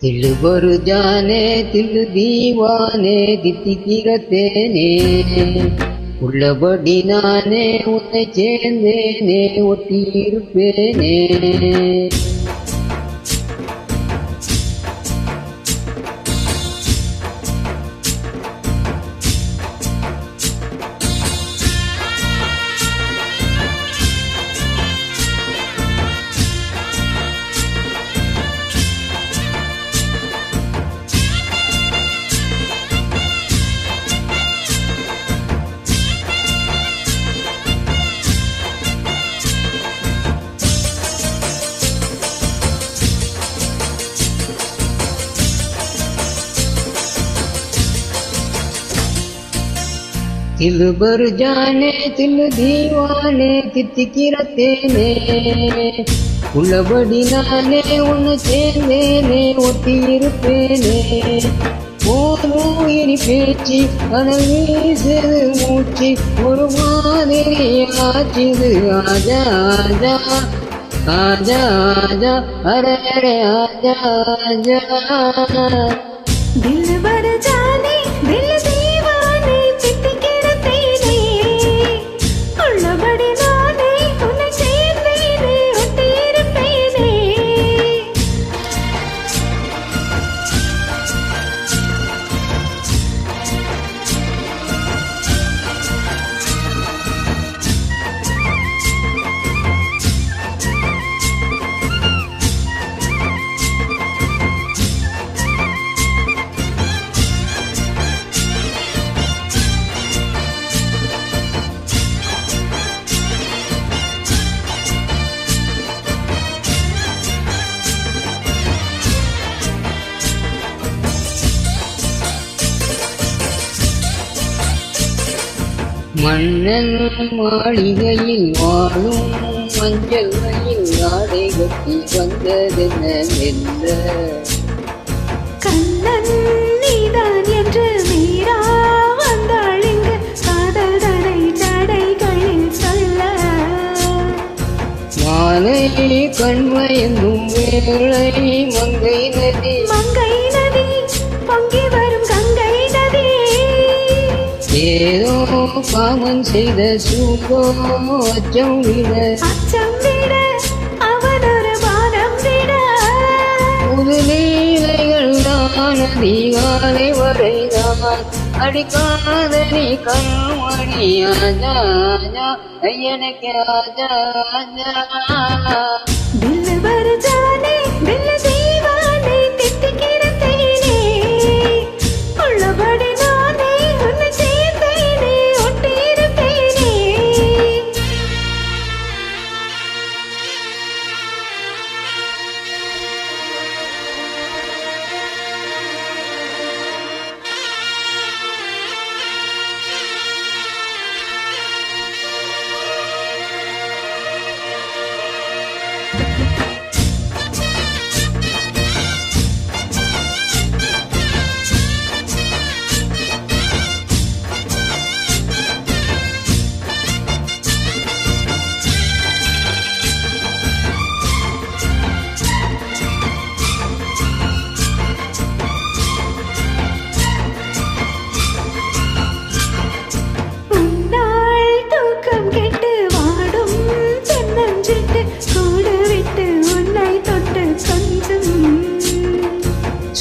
தில்லு ஒரு ஜானே தில்லு தீவானே தித்திக்கிறத்தேனே உள்ளபடி நானே உன்னை சேர்ந்தேனே ஒட்டியிருப்பேனே. தில்லு பரு ஜானே தில்லு தீவானே தித்திக்கிறத்தேனே உள்ளபடி நானே உன்னை சேர்ந்தேனே ஒட்டியிருப்பேனே. போதும் இனி பேச்சு அனல் வீசுது மூச்சு ஒரு மாதிரி ஆச்சுது ஆஜா ஆஜா ஆஜா ஆஜா அரே ஆஜா ஆஜா. தில் பரு ஜானே தில் தீவானே தித்திக்கிறத்தேனே உள்ளபடி நானே உன்னை சேர்ந்தேனே ஒட்டியிருப்பேனே. மன்னன் மாளிகையில் வாழும் மஞ்சள் ரயில் ஆடை கட்டி வந்ததென்ன மெல்ல. கண்ணன் நீதான் என்று மீரா வந்தாள் இங்கு காதல் தடைகளில் சொல்ல. மாலை கண்மயங்கும் வேளை மங்கை நதி பொங்கி வரும் கங்கை நதி ஏதோ காமன் செய்த சூகோ அச்சம் விட அவன் ஒரு பானம் விட. புது லீலைகள் தான் அதிகாலை வரைதான் அடிக்காத நீ கண்மணி ஆஜா ஆஜா ஐயனுக்கு ஆஜா ஆஜா. தில் பரு ஜானே தில் தீவானே தித்திக்கிறத்தேனே உள்ளபடி நானே உன்னை சேர்ந்தேனே ஒட்டியிருப்பேனே.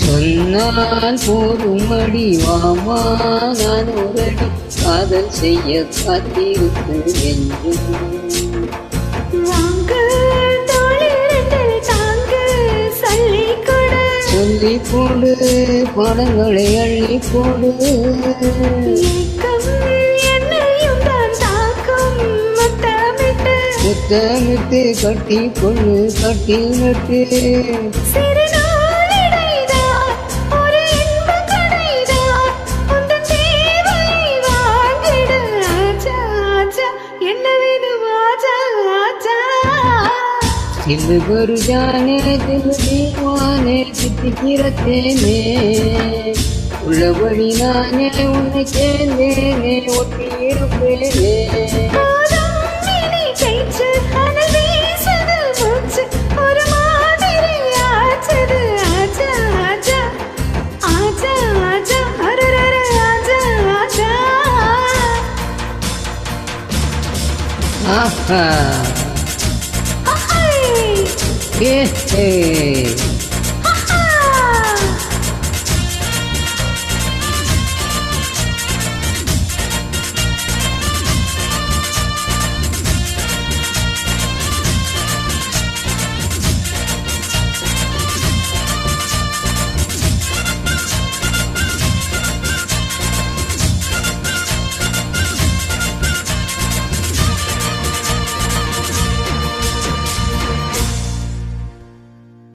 சொன்னால் போதும் அடி வாமா நான் ஒரு அடி காதல் செய்ய காத்திருக்கு என்றும். சொல்லிக் கொடு பணங்களை அள்ளி கொடு. முத்தமிட்டு கட்டி கொள்ளு கட்டி நட்டு. தில்லு பரு ஜானே தில்லு தீவானே தித்திக்கிறத்தேனே உள்ளபடி நானே உன்னை சேர்ந்தேனே ஒட்டியிருப்பேனே. ஒரு மாதிரி ஆச்சது ஆச்சா. ஆஹா ஹை ஏ